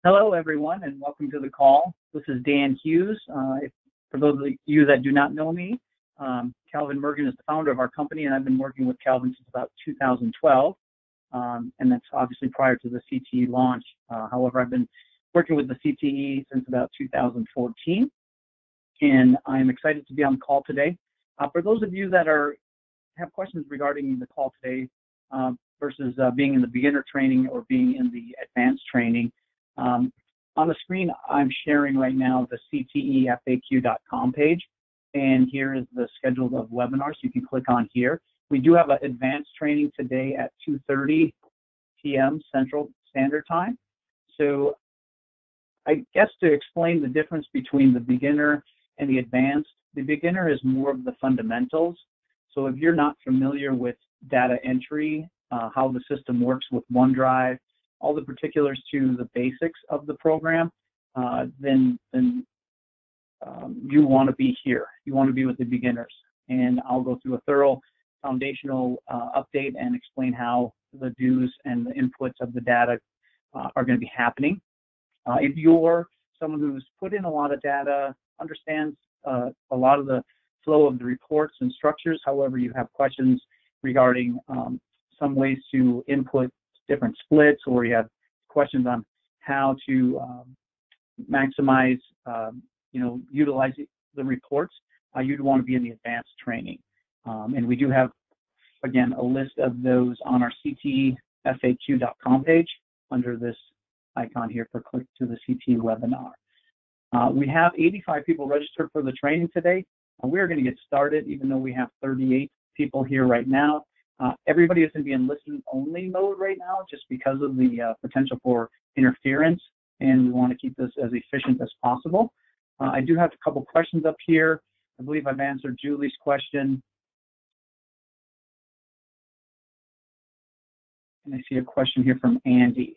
Hello, everyone, and welcome to the call. This is Dan Hughes. For those of you that do not know me, Calvin Mergen is the founder of our company, and I've been working with Calvin since about 2012, and that's obviously prior to the CTE launch. However, I've been working with the CTE since about 2014, and I'm excited to be on the call today. For those of you that have questions regarding the call today versus being in the beginner training or being in the advanced training, on the screen, I'm sharing right now the CTEFAQ.com page, and here is the schedule of webinars. You can click on here. We do have an advanced training today at 2:30 p.m. Central Standard Time. So I guess to explain the difference between the beginner and the advanced, the beginner is more of the fundamentals. So if you're not familiar with data entry, how the system works with OneDrive, all the particulars to the basics of the program, then you want to be here. You want to be with the beginners. And I'll go through a thorough foundational update and explain how the do's and the inputs of the data are going to be happening. If you're someone who's put in a lot of data, understands a lot of the flow of the reports and structures, however, you have questions regarding some ways to input different splits, or you have questions on how to maximize, utilize the reports, you'd want to be in the advanced training. And we do have, again, a list of those on our CTEFAQ.com page under this icon here for click to the CTE webinar. We have 85 people registered for the training today. We're going to get started, even though we have 38 people here right now. Everybody is going to be in listen-only mode right now just because of the potential for interference, and we want to keep this as efficient as possible. I do have a couple questions up here. I believe I've answered Julie's question. And I see a question here from Andy.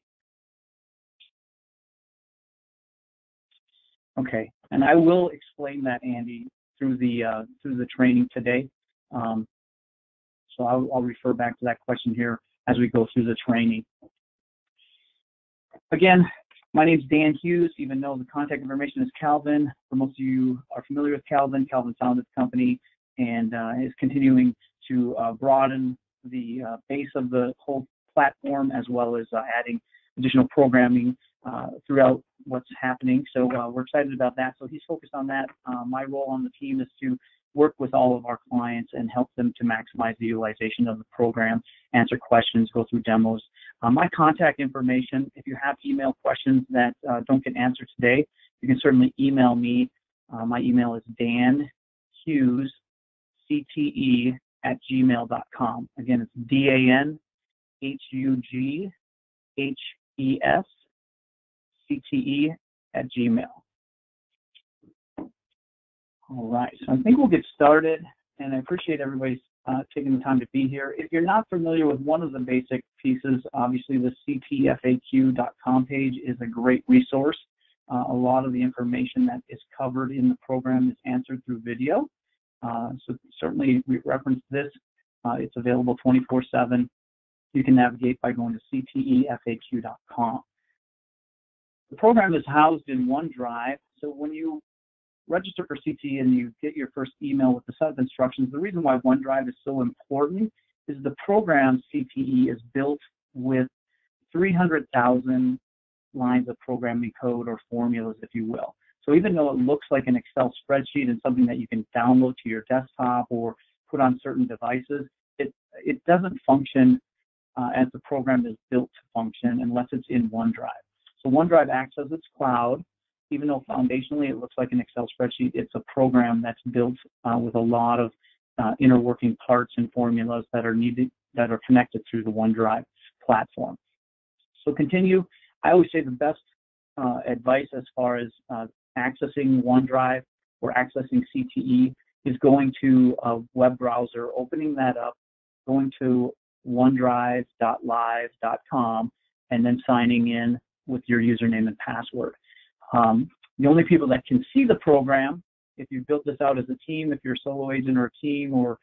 Okay, and I will explain that, Andy, through the training today. So I'll refer back to that question here as we go through the training. Again, my name is Dan Hughes, even though the contact information is Calvin. For most of you are familiar with Calvin. Calvin founded the company and is continuing to broaden the base of the whole platform, as well as adding additional programming throughout what's happening. So we're excited about that. So he's focused on that. My role on the team is to work with all of our clients and help them to maximize the utilization of the program, answer questions, go through demos. My contact information, if you have email questions that don't get answered today, you can certainly email me. My email is danhughescte@gmail.com. Again, it's danhughescte@gmail. All right, so I think we'll get started, and I appreciate everybody taking the time to be here. If you're not familiar with one of the basic pieces, obviously the CTEFAQ.com page is a great resource. A lot of the information that is covered in the program is answered through video. So certainly we reference this. It's available 24/7. You can navigate by going to CTEFAQ.com. The program is housed in OneDrive, so when you register for CTE and you get your first email with the set of instructions, the reason why OneDrive is so important is the program CTE is built with 300,000 lines of programming code or formulas, if you will. So even though it looks like an Excel spreadsheet and something that you can download to your desktop or put on certain devices, it doesn't function as the program is built to function unless it's in OneDrive. So OneDrive acts as its cloud. Even though foundationally it looks like an Excel spreadsheet, it's a program that's built with a lot of inner working parts and formulas that are needed, that are connected through the OneDrive platform. So continue. I always say the best advice as far as accessing OneDrive or accessing CTE is going to a web browser, opening that up, going to onedrive.live.com, and then signing in with your username and password. The only people that can see the program, if you built this out as a team, if you're a solo agent or a team, or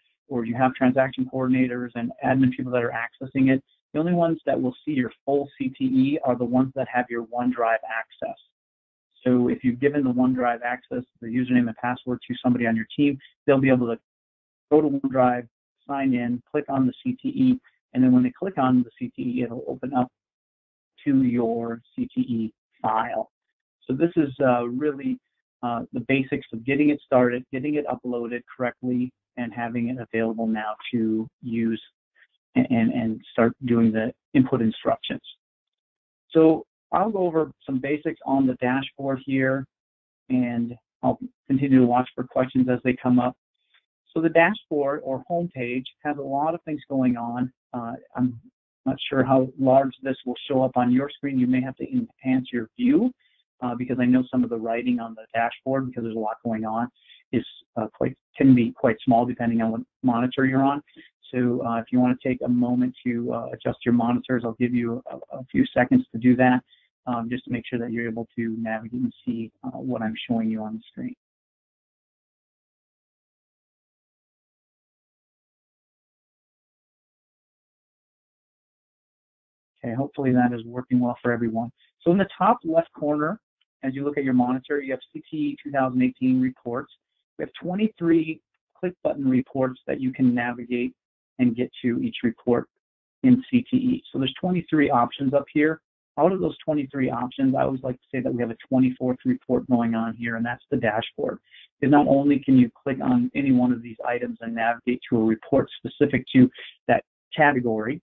you have transaction coordinators and admin people that are accessing it, The only ones that will see your full CTE are the ones that have your OneDrive access. So if you've given the OneDrive access, the username and password to somebody on your team, they'll be able to go to OneDrive, sign in, click on the CTE, and then when they click on the CTE, it'll open up to your CTE file. So this is really the basics of getting it started, getting it uploaded correctly, and having it available now to use and start doing the input instructions. So I'll go over some basics on the dashboard here, and I'll continue to watch for questions as they come up. So the dashboard or homepage has a lot of things going on. I'm not sure how large this will show up on your screen. You may have to enhance your view because I know some of the writing on the dashboard, because there's a lot going on, is can be quite small depending on what monitor you're on. So if you want to take a moment to adjust your monitors, I'll give you a few seconds to do that, just to make sure that you're able to navigate and see what I'm showing you on the screen. Okay, hopefully that is working well for everyone. So in the top left corner, as you look at your monitor, you have CTE 2018 reports. We have 23 click button reports that you can navigate and get to each report in CTE. So there's 23 options up here. Out of those 23 options, I always like to say that we have a 24th report going on here, and that's the dashboard. Because not only can you click on any one of these items and navigate to a report specific to that category,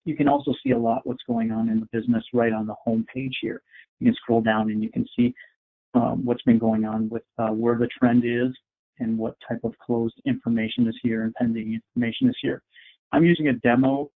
you can also see a lot what's going on in the business right on the home page here. You can scroll down and you can see what's been going on with where the trend is and what type of closed information is here and pending information is here. I'm using a demo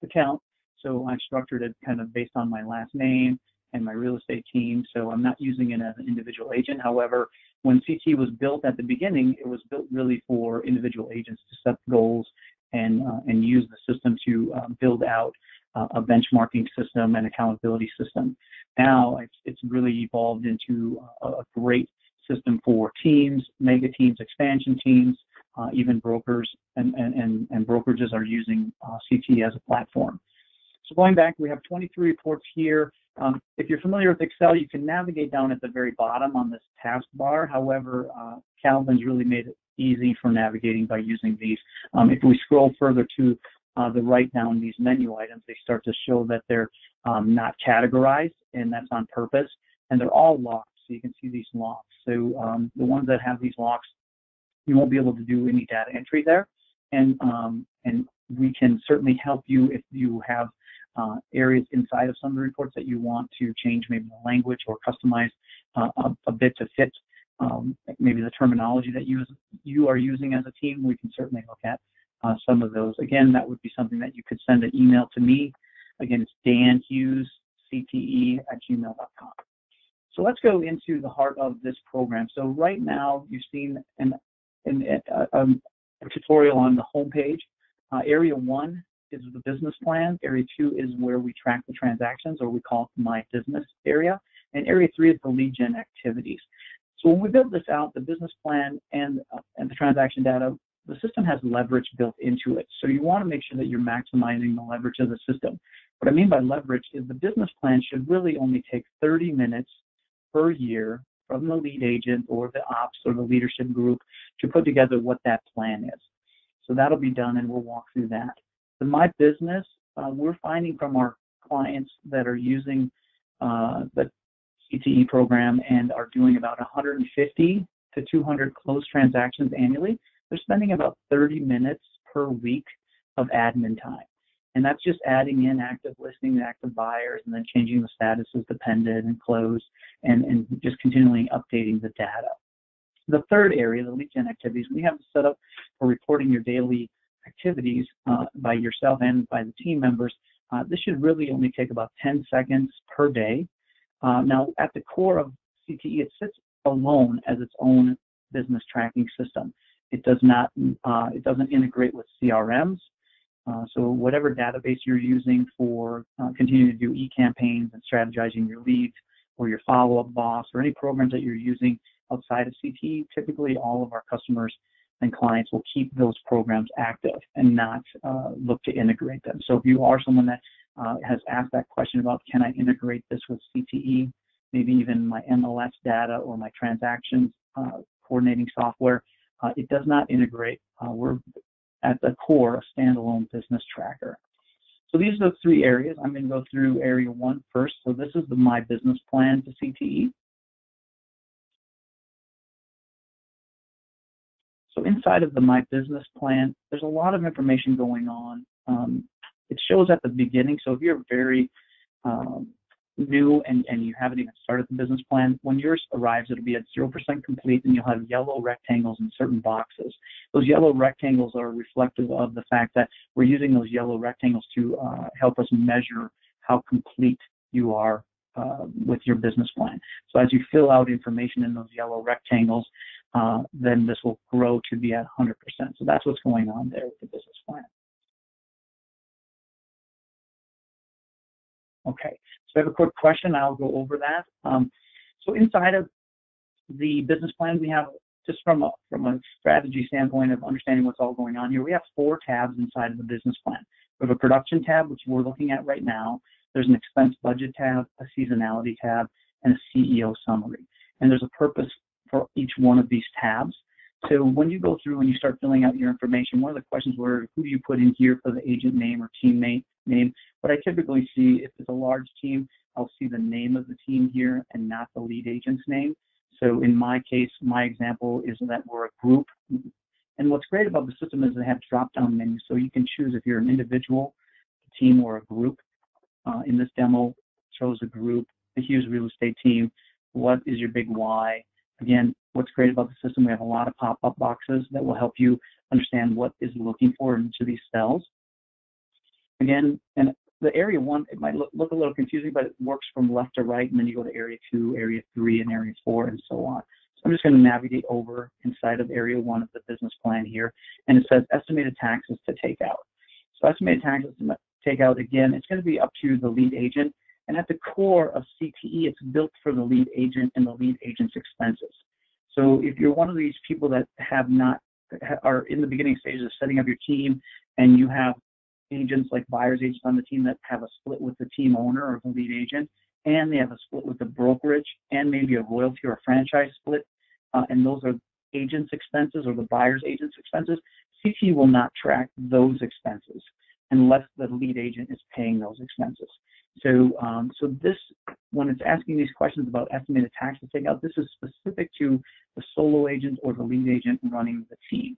account, so I've structured it kind of based on my last name and my real estate team, so I'm not using it as an individual agent. However, when CTE was built at the beginning, it was built really for individual agents to set goals and use the system to build out a benchmarking system and accountability system. Now it's really evolved into a great system for teams, mega teams, expansion teams, even brokers and brokerages are using CTE as a platform. So going back, we have 23 reports here. If you're familiar with Excel, you can navigate down at the very bottom on this taskbar. However, Calvin's really made it easy for navigating by using these. If we scroll further to the right down these menu items, they start to show that they're not categorized, and that's on purpose, and they're all locked, so you can see these locks. So the ones that have these locks, you won't be able to do any data entry there, and we can certainly help you if you have areas inside of some of the reports that you want to change maybe the language or customize a bit to fit maybe the terminology that you are using as a team. We can certainly look at some of those. Again, that would be something that you could send an email to me. Again, it's danhughescte@gmail.com. So let's go into the heart of this program. So right now, you've seen a tutorial on the home page. Area 1 is the business plan. Area 2 is where we track the transactions, or we call it my business area. And Area 3 is the lead gen activities. So when we build this out, the business plan and the transaction data, the system has leverage built into it. So you want to make sure that you're maximizing the leverage of the system. What I mean by leverage is the business plan should really only take 30 minutes per year from the lead agent or the ops or the leadership group to put together what that plan is. So that'll be done, and we'll walk through that. The My Business, we're finding from our clients that are using the CTE program and are doing about 150 to 200 closed transactions annually, they're spending about 30 minutes per week of admin time. And that's just adding in active listings, active buyers, and then changing the statuses to pending and closed, and just continually updating the data. The third area, the lead gen activities, we have set up for reporting your daily activities by yourself and by the team members. This should really only take about 10 seconds per day. Now, at the core of CTE, it sits alone as its own business tracking system. It does not, it doesn't integrate with CRMs. So whatever database you're using for continuing to do e-campaigns and strategizing your leads, or your follow-up boss, or any programs that you're using outside of CTE, typically all of our customers then clients will keep those programs active and not look to integrate them. So if you are someone that has asked that question about, can I integrate this with CTE, maybe even my MLS data or my transactions coordinating software, it does not integrate. We're at the core a standalone business tracker. So these are the three areas. I'm going to go through area 1 first. So this is the My Business Plan to CTE. So inside of the My Business Plan, there's a lot of information going on. It shows at the beginning. So if you're very new and you haven't even started the business plan, when yours arrives, it'll be at 0% complete, and you'll have yellow rectangles in certain boxes. Those yellow rectangles are reflective of the fact that we're using those yellow rectangles to help us measure how complete you are with your business plan. So as you fill out information in those yellow rectangles, then this will grow to be at 100%. So that's what's going on there with the business plan. Okay, so I have a quick question. I'll go over that. So inside of the business plan, we have, just from a strategy standpoint of understanding what's all going on here, we have 4 tabs inside of the business plan. We have a production tab, which we're looking at right now. There's an expense budget tab, a seasonality tab, and a CEO summary. And there's a purpose for each one of these tabs. So when you go through and you start filling out your information, one of the questions were, who do you put in here for the agent name or teammate name? What I typically see, if it's a large team, I'll see the name of the team here and not the lead agent's name. So in my case, my example is that we're a group. And what's great about the system is they have drop-down menus, so you can choose if you're an individual, a team, or a group. In this demo, shows a group, a Hughes Real Estate team. What is your big why? Again, what's great about the system, we have a lot of pop-up boxes that will help you understand what is looking for in each of these cells. Again, and the area 1, it might look a little confusing, but it works from left to right, and then you go to area 2, area 3, and area 4, and so on. So I'm just going to navigate over inside of area 1 of the business plan here, and it says estimated taxes to take out. So estimated taxes to take out, again, it's going to be up to the lead agent. And at the core of CTE, it's built for the lead agent and the lead agent's expenses. So if you're one of these people that are in the beginning stages of setting up your team, and you have agents like buyer's agents on the team that have a split with the team owner or the lead agent, and they have a split with the brokerage, and maybe a royalty or a franchise split, and those are agent's expenses or the buyer's agent's expenses, CTE will not track those expenses unless the lead agent is paying those expenses. So, this, when it's asking these questions about estimated tax to take out, this is specific to the solo agent or the lead agent running the team.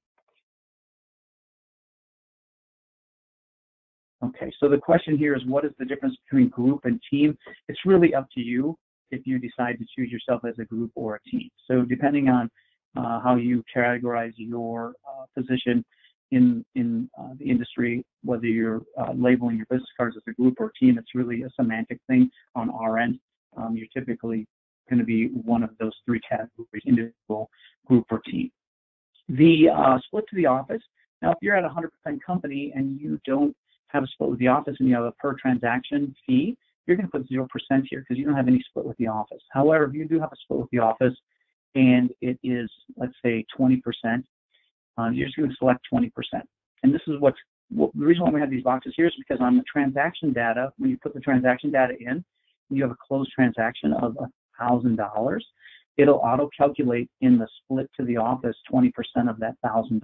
Okay, so the question here is, what is the difference between group and team? It's really up to you if you decide to choose yourself as a group or a team. So depending on how you categorize your position in the industry, whether you're labeling your business cards as a group or a team, it's really a semantic thing on our end. You're typically going to be one of those 3 categories, individual, group, or team. The split to the office. Now, if you're at a 100% company and you don't have a split with the office and you have a per transaction fee, you're going to put 0% here because you don't have any split with the office. However, if you do have a split with the office and it is, let's say, 20%, you're just going to select 20%. And this is the reason why we have these boxes here is because on the transaction data, when you put the transaction data in, you have a closed transaction of $1,000, it'll auto-calculate in the split to the office 20% of that $1,000,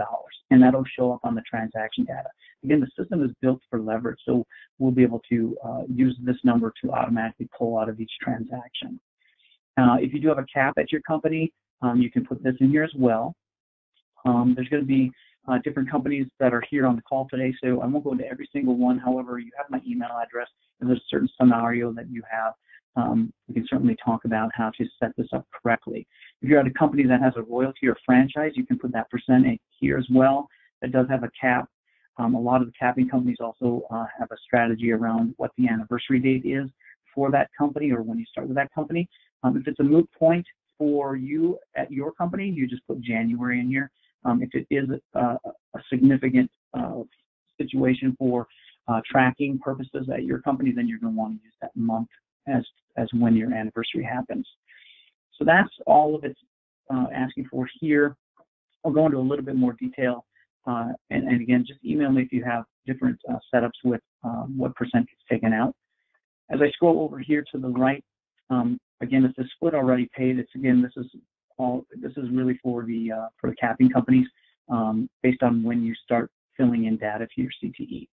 and that'll show up on the transaction data. Again, the system is built for leverage, so we'll be able to use this number to automatically pull out of each transaction. If you do have a cap at your company, you can put this in here as well. There's going to be different companies that are here on the call today, so I won't go into every single one. However, you have my email address, and there's a certain scenario that you have. We can certainly talk about how to set this up correctly. If you're at a company that has a royalty or franchise, you can put that percentage here as well. It does have a cap. A lot of the capping companies also have a strategy around what the anniversary date is for that company or when you start with that company. If it's a moot point for you at your company, you just put January in here. If it is a significant situation for tracking purposes at your company, then you're going to want to use that month as when your anniversary happens. So that's all of it's asking for here. I'll go into a little bit more detail, and again, just email me if you have different setups with what percent gets taken out. As I scroll over here to the right, again, it's a split already paid. It's again, this is really for the capping companies based on when you start filling in data to your CTE.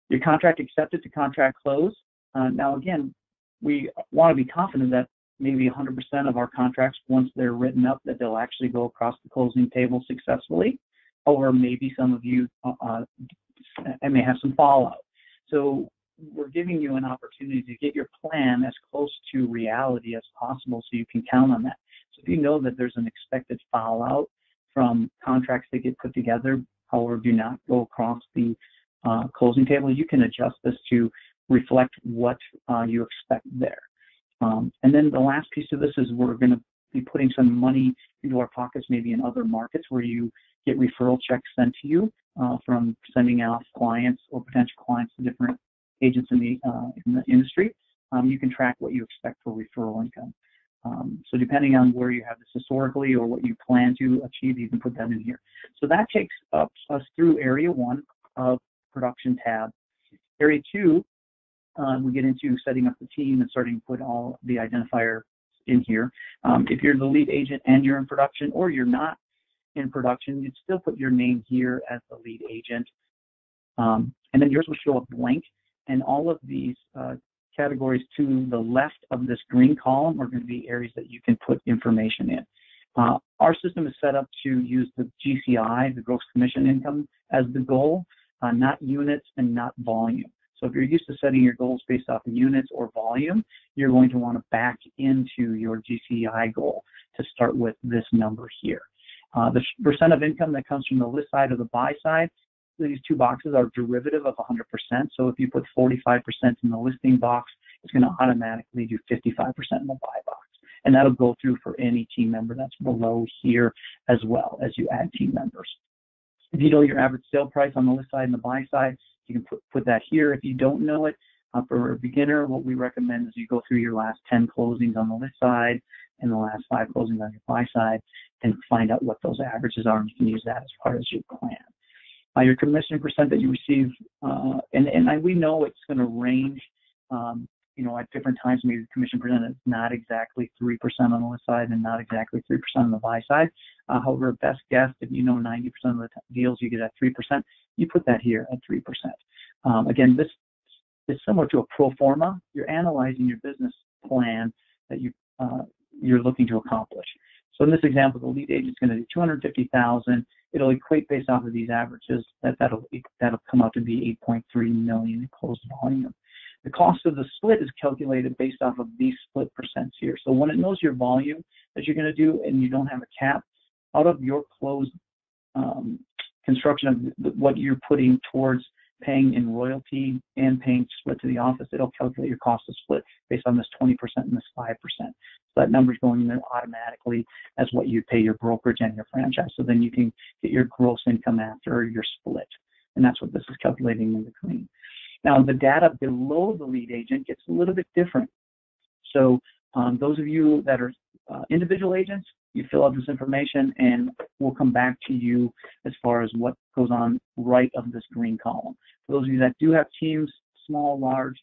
Your contract accepted to contract close. Now again, we want to be confident that maybe 100% of our contracts, once they're written up, that they'll actually go across the closing table successfully, or maybe some of you may have some fallout. So we're giving you an opportunity to get your plan as close to reality as possible so you can count on that. So if you know that there's an expected fallout from contracts that get put together, however, do not go across the closing table, you can adjust this to reflect what you expect there. And then the last piece of this is we're going to be putting some money into our pockets, maybe in other markets where you get referral checks sent to you from sending out clients or potential clients to different agents in the industry. You can track what you expect for referral income. So depending on where you have this historically or what you plan to achieve, you can put that in here. So that takes us through area 1 of production tab. Area 2, we get into setting up the team and starting to put all the identifiers in here. If you're the lead agent and you're in production, or you're not in production, you'd still put your name here as the lead agent. And then yours will show up blank. And all of these categories to the left of this green column are going to be areas that you can put information in. Our system is set up to use the GCI, the gross commission income, as the goal, not units and not volume. So if you're used to setting your goals based off of units or volume, you're going to want to back into your GCI goal to start with this number here. The percent of income that comes from the list side or the buy side, these two boxes are derivative of 100%. So if you put 45% in the listing box, it's going to automatically do 55% in the buy box. And that'll go through for any team member that's below here as well as you add team members. If you know your average sale price on the list side and the buy side, you can put that here. If you don't know it, for a beginner, what we recommend is you go through your last 10 closings on the list side and the last 5 closings on your buy side and find out what those averages are, and you can use that as part of your plan. Your commission percent that you receive, and we know it's going to range, at different times. Maybe the commission percent is not exactly 3% on the list side and not exactly 3% on the buy side. However, best guess, if you know 90% of the deals you get at 3%, you put that here at 3%. Again, this is similar to a pro forma. You're analyzing your business plan that you're looking to accomplish. So in this example, the lead agent is going to do $250,000. It'll equate based off of these averages. That'll come out to be 8.3 million in closed volume. The cost of the split is calculated based off of these split percents here. So when it knows your volume that you're going to do and you don't have a cap, out of your closed construction of what you're putting towards paying in royalty and paying split to the office, it'll calculate your cost of split based on this 20% and this 5%. So that number is going in there automatically as what you pay your brokerage and your franchise. So then you can get your gross income after your split. And that's what this is calculating in the green. Now, the data below the lead agent gets a little bit different. So those of you that are individual agents, you fill out this information and we'll come back to you as far as what goes on right of this green column. For those of you that do have teams, small, large,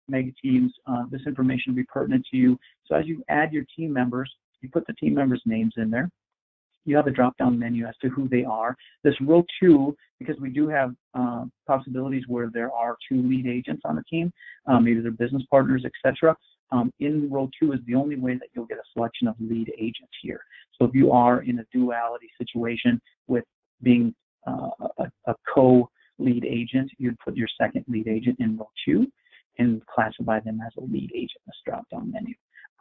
mega teams, this information will be pertinent to you. So as you add your team members, you put the team members' names in there. You have a drop-down menu as to who they are. This row 2, because we do have possibilities where there are 2 lead agents on the team, maybe they're business partners, etc. In row 2 is the only way that you'll get a selection of lead agents here. So if you are in a duality situation with being a co-lead agent, you'd put your second lead agent in row 2 and classify them as a lead agent in this drop-down menu.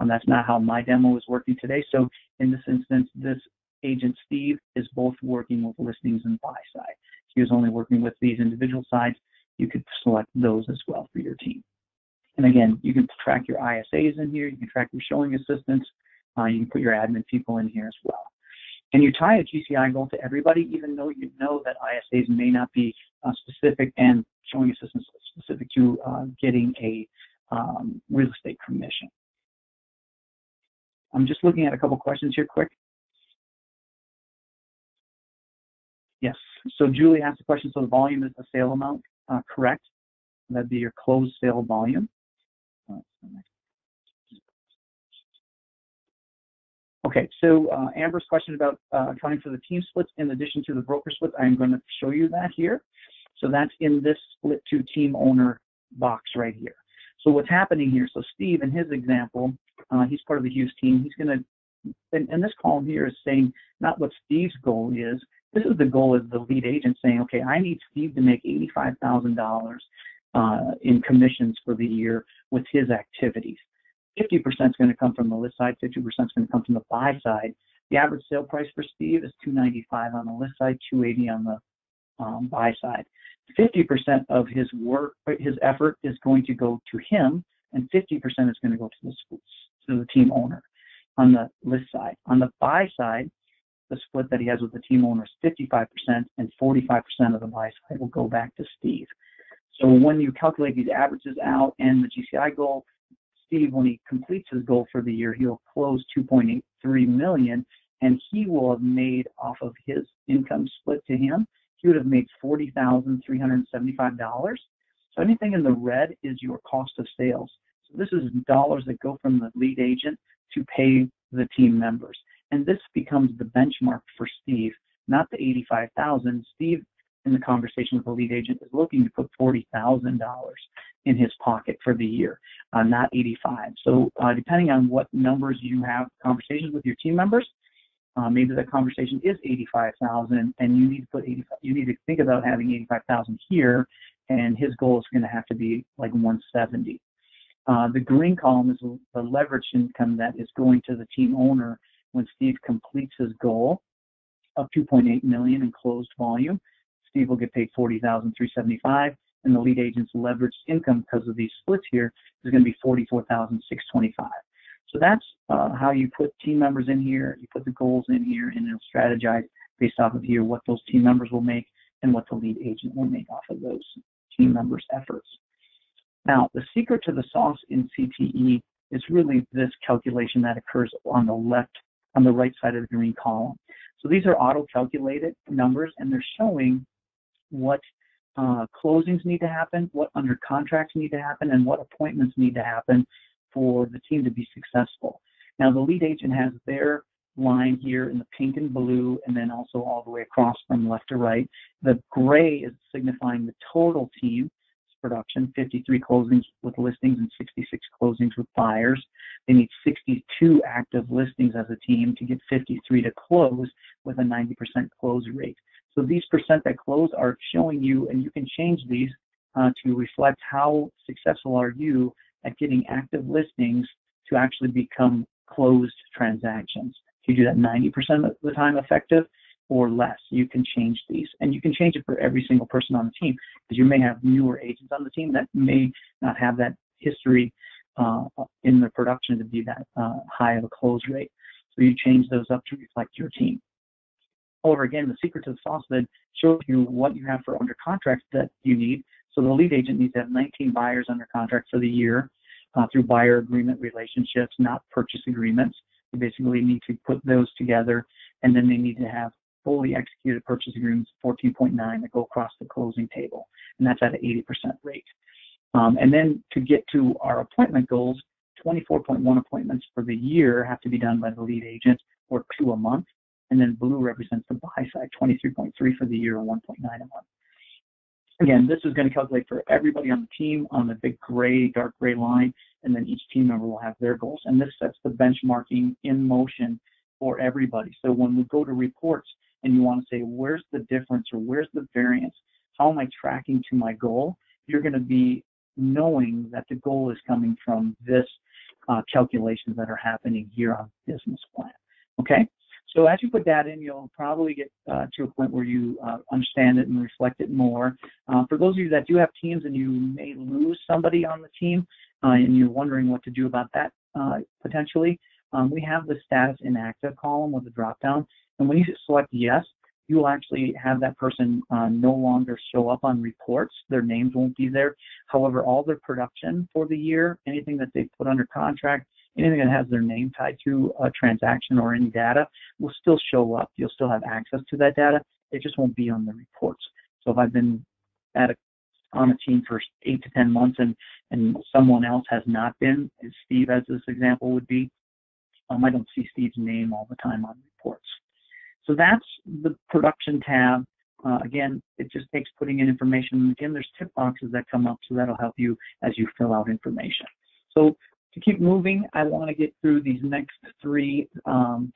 That's not how my demo is working today. So in this instance, this agent Steve is both working with listings and buy side. He was only working with these individual sides. You could select those as well for your team. And again, you can track your ISAs in here. You can track your showing assistants. You can put your admin people in here as well. And you tie a GCI goal to everybody, even though you know that ISAs may not be specific and showing assistants specific to getting a real estate commission. I'm just looking at a couple questions here quick. So Julie asked the question, so the volume is the sale amount, correct? That'd be your closed sale volume. Okay, so Amber's question about accounting for the team splits in addition to the broker splits, I'm going to show you that here. So that's in this split to team owner box right here. So what's happening here, so Steve, in his example, he's part of the Hughes team. He's going to, and this column here is saying not what Steve's goal is. This is the goal as the lead agent saying, okay, I need Steve to make $85,000 in commissions for the year with his activities. 50% is going to come from the list side, 50% is going to come from the buy side. The average sale price for Steve is $295 on the list side, $280 on the buy side. 50% of his work, his effort is going to go to him, and 50% is going to go to the team owner on the list side. On the buy side, the split that he has with the team owner is 55%, and 45% of the buy side will go back to Steve. So when you calculate these averages out and the GCI goal, Steve, when he completes his goal for the year, he'll close $2.83 million, and he will have made off of his income split to him, he would have made $40,375. So anything in the red is your cost of sales. So this is dollars that go from the lead agent to pay the team members. And this becomes the benchmark for Steve, not the $85,000. Steve, in the conversation with the lead agent, is looking to put $40,000 in his pocket for the year, not $85,000. So depending on what numbers you have conversations with your team members, maybe the conversation is $85,000, and you need to put you need to think about having $85,000 here, and his goal is going to have to be like $170,000. The green column is the leverage income that is going to the team owner when Steve completes his goal of $2.8 million in closed volume. Steve will get paid $40,375, and the lead agent's leveraged income because of these splits here is going to be $44,625. So that's how you put team members in here. You put the goals in here, and it'll strategize based off of here what those team members will make and what the lead agent will make off of those team members' efforts. Now, the secret to the sauce in CTE is really this calculation that occurs on the right side of the green column. So these are auto-calculated numbers, and they're showing what closings need to happen, what under contracts need to happen, and what appointments need to happen for the team to be successful. Now, the lead agent has their line here in the pink and blue, and then also all the way across from left to right. The gray is signifying the total team production, 53 closings with listings and 66 closings with buyers. They need 62 active listings as a team to get 53 to close with a 90% close rate. So these percent that close are showing you, and you can change these to reflect how successful are you at getting active listings to actually become closed transactions. If you do that 90% of the time effective or less, you can change these. And you can change it for every single person on the team, because you may have newer agents on the team that may not have that history in their production to be that high of a close rate. So you change those up to reflect your team. However, again, the secret to the sauce then shows you what you have for under contract that you need. So the lead agent needs to have 19 buyers under contract for the year through buyer agreement relationships, not purchase agreements. You basically need to put those together, and then they need to have fully executed purchase agreements, 14.9, that go across the closing table, and that's at an 80% rate. And then to get to our appointment goals, 24.1 appointments for the year have to be done by the lead agent, or 2 a month. And then blue represents the buy side, 23.3 for the year, or 1.9 a month. Again, this is going to calculate for everybody on the team on the big gray, dark gray line, and then each team member will have their goals. And this sets the benchmarking in motion for everybody. So when we go to reports and you want to say, where's the difference or where's the variance? How am I tracking to my goal? You're going to be knowing that the goal is coming from this calculations that are happening here on business plan. Okay? So as you put that in, you'll probably get to a point where you understand it and reflect it more. For those of you that do have teams and you may lose somebody on the team and you're wondering what to do about that potentially, we have the status inactive column with a drop down. And when you select yes, you will actually have that person no longer show up on reports. Their names won't be there. However, all their production for the year, anything that they put under contract, anything that has their name tied to a transaction or any data will still show up. You'll still have access to that data. it just won't be on the reports. So if I've been on a team for 8 to 10 months and someone else has not been, as Steve as this example would be, I don't see Steve's name all the time on reports. So that's the production tab. Again, it just takes putting in information. Again, there's tip boxes that come up, so that'll help you as you fill out information. So to keep moving, I want to get through these next 3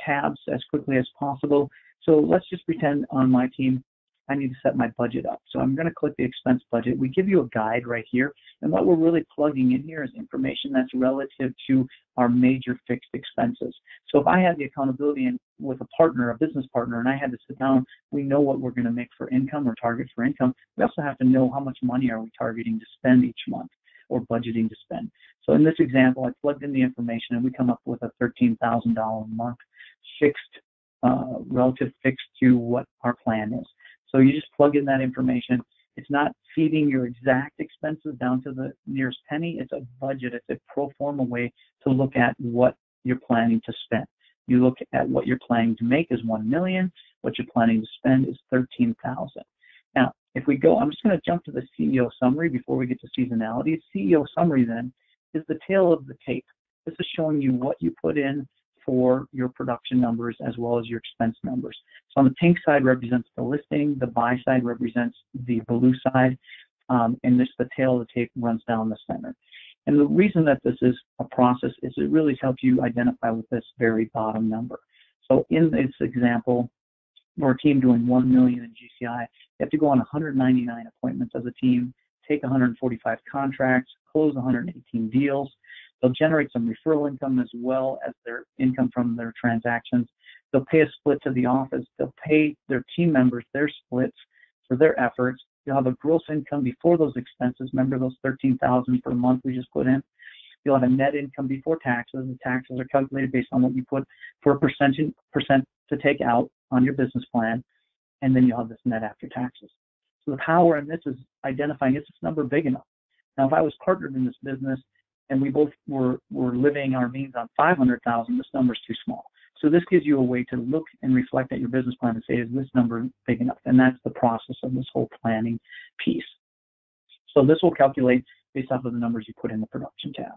tabs as quickly as possible. So let's just pretend on my team I need to set my budget up. So I'm going to click the expense budget. We give you a guide right here, and what we're really plugging in here is information that's relative to our major fixed expenses. So if I had the accountability with a partner, a business partner, and I had to sit down, we know what we're going to make for income or target for income. We also have to know how much money are we targeting to spend each month or budgeting to spend. So in this example, I plugged in the information and we come up with a $13,000 a month fixed, relative fixed to what our plan is. So you just plug in that information. It's not feeding your exact expenses down to the nearest penny. It's a budget. It's a pro forma way to look at what you're planning to spend. You look at what you're planning to make is $1 million. What you're planning to spend is $13,000. Now, if we go, I'm just going to jump to the CEO summary before we get to seasonality. CEO summary then is the tail of the tape. This is showing you what you put in for your production numbers as well as your expense numbers. So on the pink side represents the listing, the buy side represents the blue side, and this the tail of the tape runs down the center. And the reason that this is a process is it really helps you identify with this very bottom number. So in this example, for a team doing 1 million in GCI, you have to go on 199 appointments as a team, take 145 contracts, close 118 deals. They'll generate some referral income as well as their income from their transactions. They'll pay a split to the office. They'll pay their team members their splits for their efforts. You'll have a gross income before those expenses. Remember those $13,000 per month we just put in? You'll have a net income before taxes. The taxes are calculated based on what you put for a percent to take out on your business plan, and then you'll have this net after taxes. So the power in this is identifying, is this number big enough? Now, if I was partnered in this business and we both were living our means on $500,000, this number is too small. So this gives you a way to look and reflect at your business plan and say, is this number big enough? And that's the process of this whole planning piece. So this will calculate based off of the numbers you put in the production tab.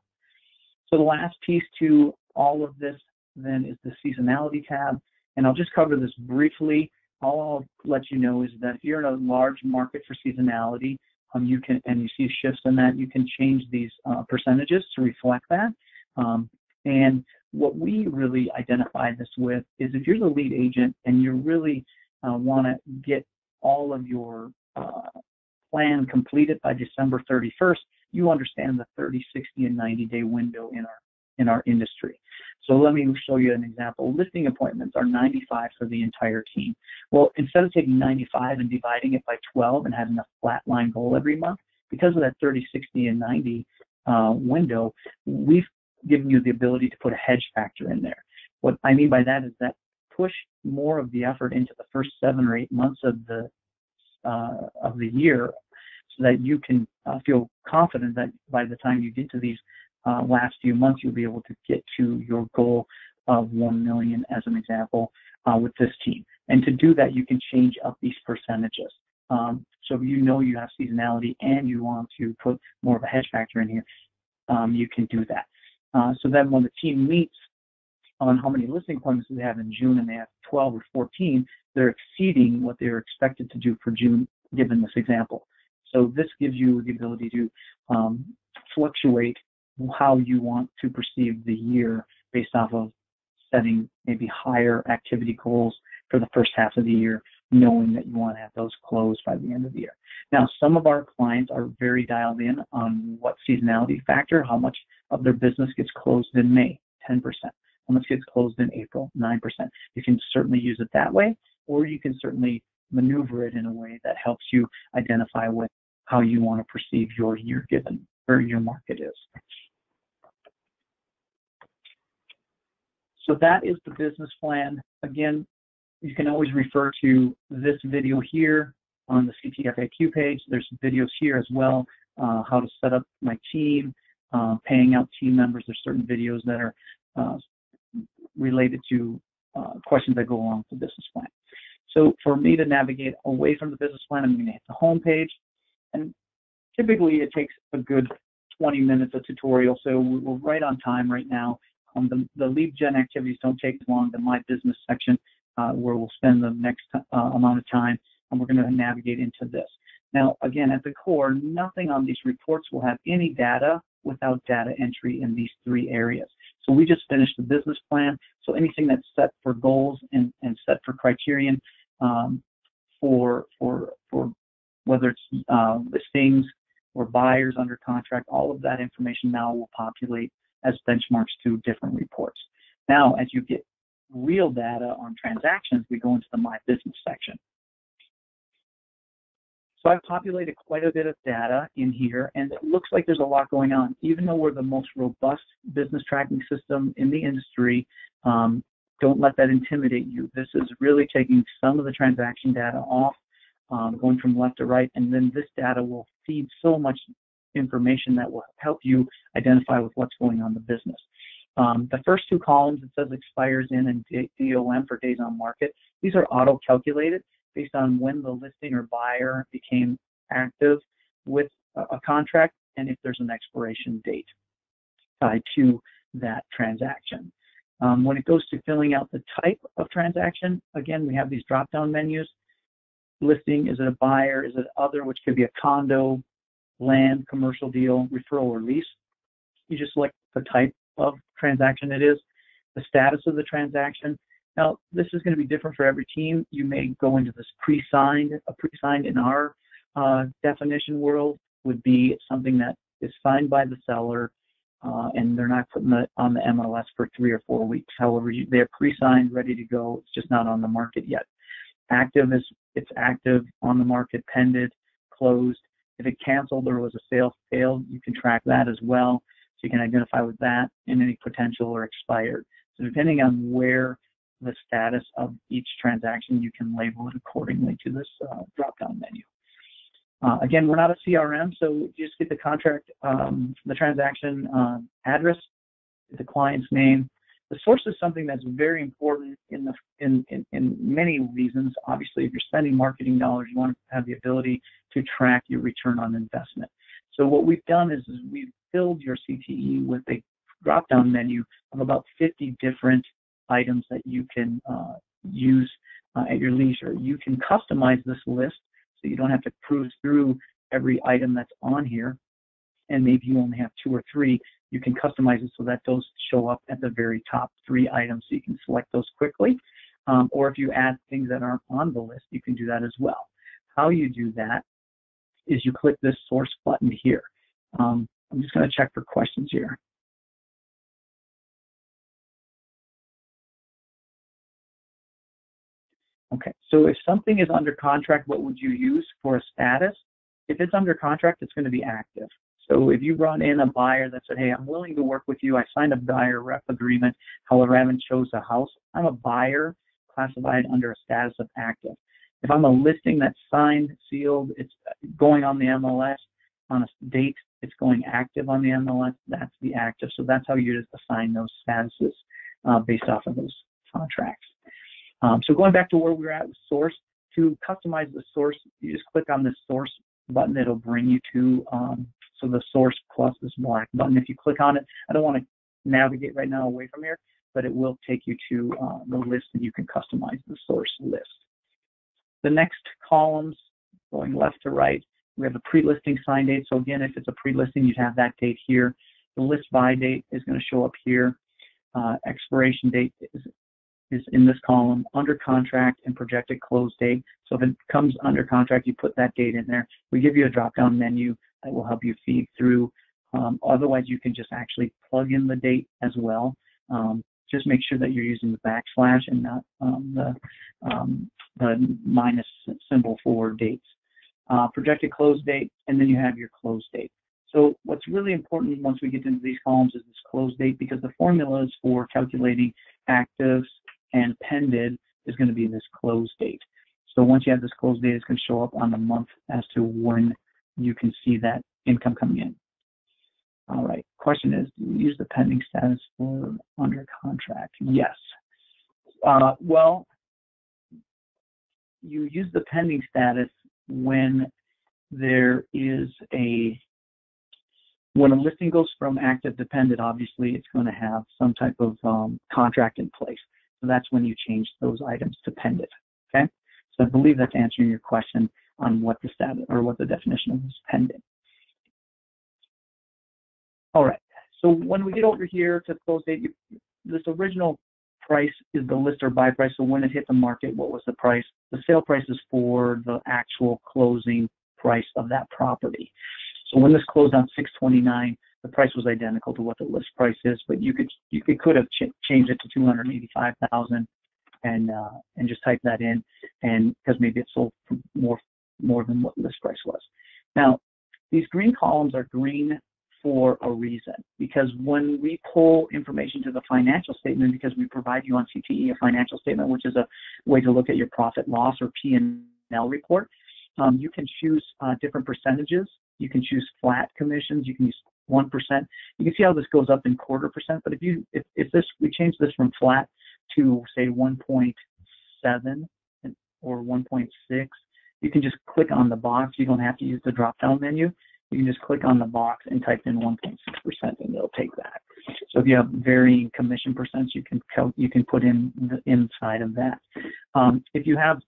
So the last piece to all of this then is the seasonality tab. And I'll just cover this briefly. All I'll let you know is that if you're in a large market for seasonality, you can, and you see shifts in that, you can change these percentages to reflect that. And what we really identify this with is if you're the lead agent and you really want to get all of your plan completed by December 31st, you understand the 30, 60, and 90-day window in our industry. So let me show you an example. Listing appointments are 95 for the entire team. Well, instead of taking 95 and dividing it by 12 and having a flat line goal every month, because of that 30, 60, and 90 window, we've given you the ability to put a hedge factor in there. What I mean by that is that push more of the effort into the first 7 or 8 months of the year, so that you can feel confident that by the time you get to these last few months, you'll be able to get to your goal of 1 million, as an example, with this team. And to do that, you can change up these percentages. So if you know you have seasonality and you want to put more of a hedge factor in here, you can do that. So then when the team meets on how many listing appointments they have in June and they have 12 or 14, they're exceeding what they're expected to do for June, given this example. So this gives you the ability to fluctuate how you want to perceive the year based off of setting maybe higher activity goals for the first half of the year, knowing that you want to have those closed by the end of the year. Now, some of our clients are very dialed in on what seasonality factor, how much of their business gets closed in May, 10%. How much gets closed in April, 9%. You can certainly use it that way, or you can certainly maneuver it in a way that helps you identify with how you want to perceive your year given where your market is. So that is the business plan. Again, you can always refer to this video here on the CTE FAQ page. There's videos here as well, how to set up my team, paying out team members. There's certain videos that are related to questions that go along with the business plan. So for me to navigate away from the business plan, I'm going to hit the home page, and typically it takes a good 20 minutes of tutorial, so we're right on time right now. The lead gen activities don't take long. The My Business section, where we'll spend the next amount of time, and we're going to navigate into this. Now, again, at the core, nothing on these reports will have any data without data entry in these three areas. So we just finished the business plan, so anything that's set for goals and set for criterion for whether it's listings or buyers under contract, all of that information now will populate as benchmarks to different reports. Now, as you get real data on transactions, we go into the My Business section. So I've populated quite a bit of data in here, and it looks like there's a lot going on. Even though we're the most robust business tracking system in the industry, don't let that intimidate you. This is really taking some of the transaction data off, going from left to right, and then this data will feed so much information that will help you identify with what's going on in the business. The first two columns, it says expires in and DOM for days on market. These are auto-calculated based on when the listing or buyer became active with a contract and if there's an expiration date tied to that transaction. When it goes to filling out the type of transaction, again, we have these drop-down menus. Listing, is it a buyer, is it other, which could be a condo, land, commercial deal, referral, or lease. You just select the type of transaction it is, the status of the transaction. Now, this is going to be different for every team. You may go into this pre-signed. A pre-signed in our definition world would be something that is signed by the seller, and they're not putting it on the MLS for 3 or 4 weeks. However, they're pre-signed, ready to go. It's just not on the market yet. Active is it's active, on the market, pended, closed. If it canceled or was a sale failed, you can track that as well. So you can identify with that and any potential or expired. So depending on where the status of each transaction, you can label it accordingly to this drop-down menu. Again, we're not a CRM, so you just get the contract, the transaction address, the client's name. The source is something that's very important in many reasons. Obviously, if you're spending marketing dollars, you want to have the ability to track your return on investment. So what we've done is we've filled your CTE with a drop-down menu of about 50 different items that you can use at your leisure. You can customize this list so you don't have to cruise through every item that's on here, and maybe you only have 2 or 3. You can customize it so that those show up at the very top 3 items, so you can select those quickly. Or if you add things that aren't on the list, you can do that as well. How you do that is you click this source button here. I'm just going to check for questions here. Okay, so if something is under contract, what would you use for a status? If it's under contract, it's going to be active. So if you run in a buyer that said, hey, I'm willing to work with you, I signed a buyer rep agreement, however, I haven't chose a house, I'm a buyer classified under a status of active. If I'm a listing that's signed, sealed, it's going on the MLS on a date, it's going active on the MLS, that's the active. So that's how you just assign those statuses based off of those contracts. So going back to where we were at with source, to customize the source, you just click on this source button. It'll bring you to so the source plus this black button. If you click on it, I don't want to navigate right now away from here, but it will take you to the list, and you can customize the source list. The next columns, going left to right, we have a pre-listing sign date. So again, if it's a pre-listing, you'd have that date here. The list by date is going to show up here. Expiration date is in this column, under contract and projected close date. So if it comes under contract, you put that date in there. We give you a drop-down menu that will help you feed through. Otherwise, you can just actually plug in the date as well. Just make sure that you're using the backslash and not the minus symbol for dates. Projected close date, and then you have your close date. So what's really important once we get into these columns is this close date, because the formulas for calculating actives and pended is going to be this close date. So once you have this close date, it's going to show up on the month as to when you can see that income coming in. All right, question is, do you use the pending status for under contract? Yes. Well, you use the pending status when there is when a listing goes from active to pending, obviously it's going to have some type of contract in place. So that's when you change those items to pending. Okay, so I believe that's answering your question on what the status or what the definition of is pending. All right, so when we get over here to close date, this original price is the list or buy price. So when it hit the market, what was the price? The sale price is for the actual closing price of that property. So when this closed on 6/29, the price was identical to what the list price is, but you could have changed it to 285,000 and just type that in, and because maybe it sold for more than what list price was. Now, these green columns are green for a reason, because when we pull information to the financial statement, because we provide you on CTE a financial statement, which is a way to look at your profit loss or P&L report, you can choose different percentages. You can choose flat commissions. You can use 1%. You can see how this goes up in quarter percent. But if we change this from flat to say 1.7 or 1.6, you can just click on the box. You don't have to use the drop-down menu. You can just click on the box and type in 1.6%, and it'll take that. So if you have varying commission percents, you can put in the inside of that. If you have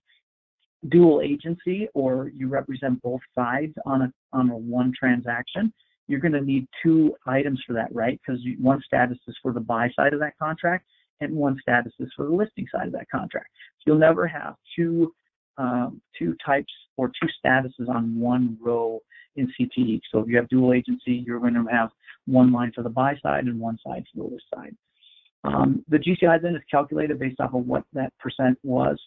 dual agency, or you represent both sides on a one transaction, you're going to need two items for that, right? Because one status is for the buy side of that contract, and one status is for the listing side of that contract. So you'll never have two types or two statuses on one row in CTE. So if you have dual agency, you're going to have one line for the buy side and one side for the list side. The GCI then is calculated based off of what that percent was.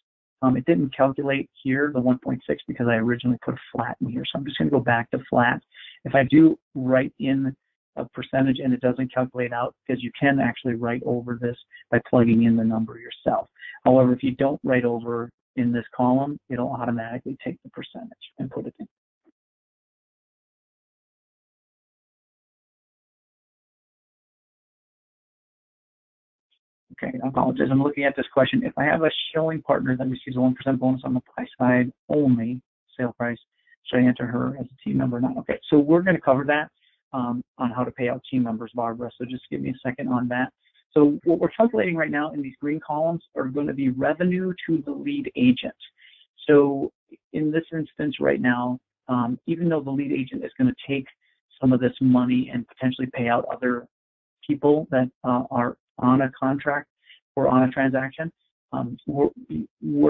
It didn't calculate here, the 1.6, because I originally put a flat in here. So I'm just going to go back to flat. If I do write in a percentage and it doesn't calculate out, because you can actually write over this by plugging in the number yourself. However, if you don't write over in this column, it'll automatically take the percentage and put it in. Okay, I apologize. I'm looking at this question. If I have a showing partner that receives a 1% bonus on the buy side only, sale price, should I enter her as a team member or not? Okay, so we're going to cover that on how to pay out team members, Barbara. So just give me a second on that. So what we're calculating right now in these green columns are going to be revenue to the lead agent. So in this instance right now, even though the lead agent is going to take some of this money and potentially pay out other people that are on a contract or on a transaction, we're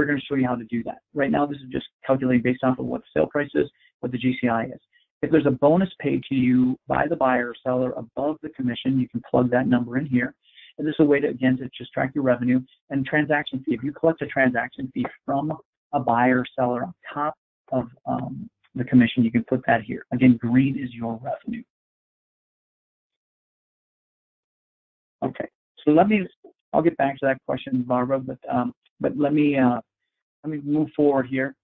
going to show you how to do that. Right now, this is just calculating based off of what the sale price is, what the GCI is. If there's a bonus paid to you by the buyer or seller above the commission, you can plug that number in here. And this is a way to, again, to just track your revenue and transaction fee. If you collect a transaction fee from a buyer or seller on top of the commission, you can put that here. Again, green is your revenue. Okay, so I'll get back to that question, Barbara, but let me move forward here.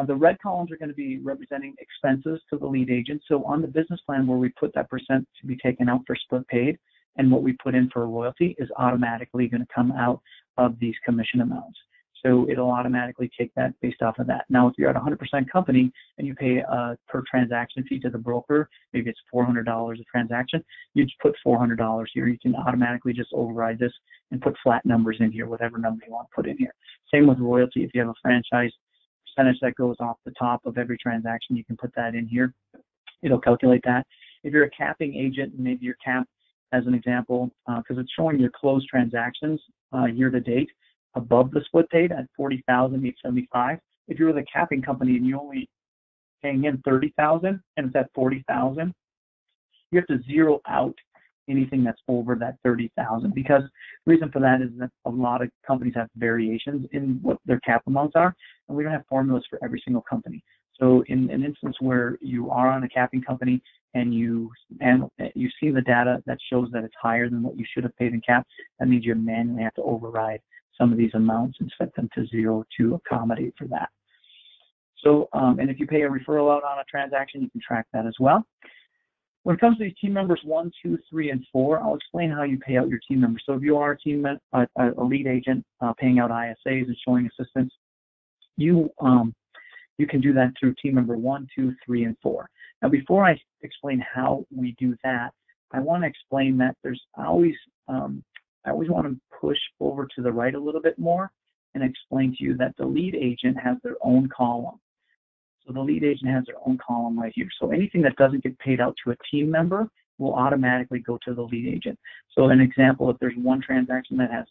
The red columns are going to be representing expenses to the lead agent. So on the business plan where we put that percent to be taken out for split paid, and what we put in for a royalty is automatically going to come out of these commission amounts. So it'll automatically take that based off of that. Now, if you're at 100% company and you pay a per transaction fee to the broker, maybe it's $400 a transaction, you just put $400 here. You can automatically just override this and put flat numbers in here, whatever number you want to put in here. Same with royalty. If you have a franchise percentage that goes off the top of every transaction, you can put that in here. It'll calculate that. If you're a capping agent, maybe your cap, as an example, because it's showing your closed transactions year to date above the split paid at $40,875. If you're with a capping company and you're only paying in $30,000 and it's at $40,000, you have to zero out anything that's over that $30,000, because the reason for that is that a lot of companies have variations in what their cap amounts are, and we don't have formulas for every single company. So in an instance where you are on a capping company and you see the data that shows that it's higher than what you should have paid in cap, that means you manually have to override some of these amounts and set them to zero to accommodate for that. So, and if you pay a referral out on a transaction, you can track that as well. When it comes to these team members 1, 2, 3, and 4, I'll explain how you pay out your team members. So if you are a lead agent paying out ISAs and showing assistance, you can do that through team member 1, 2, 3, and 4. Now, before I explain how we do that, I want to explain that there's always, I always want to push over to the right a little bit more and explain to you that the lead agent has their own column. So the lead agent has their own column right here. So anything that doesn't get paid out to a team member will automatically go to the lead agent. So an example, if there's one transaction that has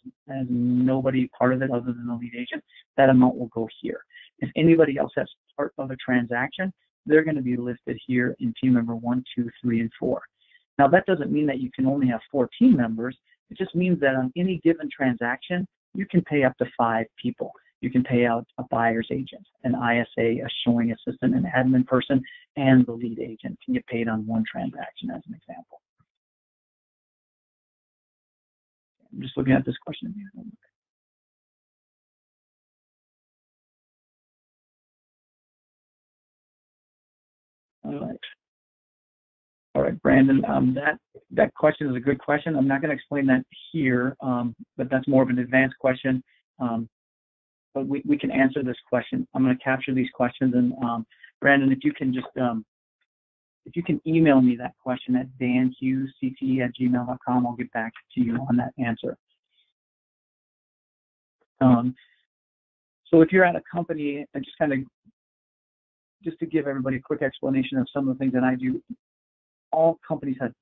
nobody part of it other than the lead agent, that amount will go here. If anybody else has part of a transaction, they're going to be listed here in team member 1, 2, 3, and 4. Now that doesn't mean that you can only have 4 team members. It just means that on any given transaction, you can pay up to 5 people. You can pay out a buyer's agent, an ISA, a showing assistant, an admin person, and the lead agent can get paid on one transaction as an example. I'm just looking at this question again. All right, Brandon, that question is a good question. I'm not going to explain that here, but that's more of an advanced question. But we can answer this question. I'm going to capture these questions, and Brandon, if you can just if you can email me that question at danhughescte@gmail.com, I'll get back to you on that answer. So if you're at a company, and just to give everybody a quick explanation of some of the things that I do, all companies have